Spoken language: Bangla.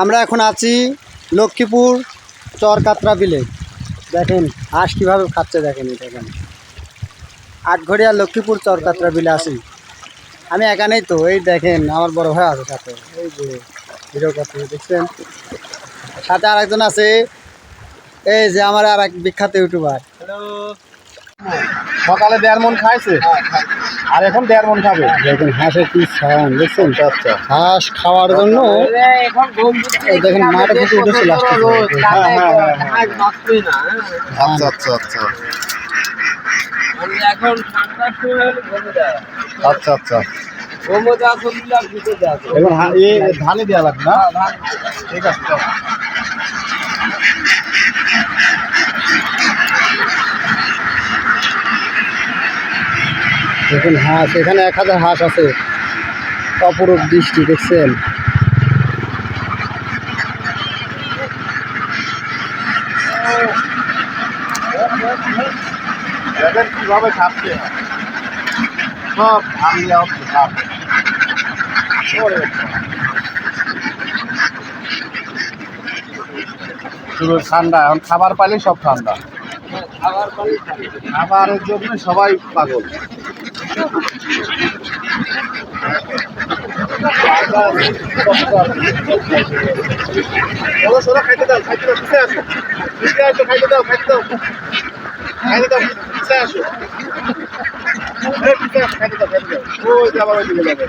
আমরা এখন আছি লক্ষ্মীপুর চরকাতরা বিলে। দেখেন হাঁস কীভাবে খাচ্ছে, দেখেন এটা এখানে আটঘরিয়া লক্ষ্মীপুর চরকাতরা বিলে আছি আমি। এখানেই তো এই দেখেন আমার বড় ভাই আছে সাথে, এই যে ভিডিও করতে দেখছেন, সাথে আরেকজন আছে, এই যে আমার আর এক বিখ্যাত ইউটিউবার। সকালে 1.5 মণ খাইছে আর এখন 1.5 মণ খাবে। দেখেন হাঁসের কি সাউন্ড দেখছেন। আচ্ছা হাঁস খাওয়ার জন্য দেখেন মাঠে থেকে উঠেছে লাস্টে। আচ্ছা আচ্ছা আচ্ছা এখন ঠান্ডার সময় ঘুমে দেয়। আচ্ছা আচ্ছা ঘুমে দেওয়া চললে আর ঘুমে দেওয়া চলবে। এখন ধানে দেওয়া লাগবে না? ঠিক আছে চল। দেখুন হাঁস, এখানে 1000 হাঁস আছে, অপরূপ দৃষ্টি দেখছেন। দেখেন কিভাবে খাচ্ছে, সব ধান দেওয়া হচ্ছে সব। শুধু ঠান্ডা, এখন খাবার পাইলে সব ঠান্ডা। খাবারের জন্য সবাই পাগল। খাইতে দাও, খাইতে দাও, পিছিয়ে আসো, পিছিয়ে আসো, খাইতে দাও, খাইতে দাও, খাইতে দাও, পিছিয়ে আসো, পিছিয়ে আসো, খাইতে দাও, খাইতে দাও। ওই যে আবার ওই দিকে যাবে।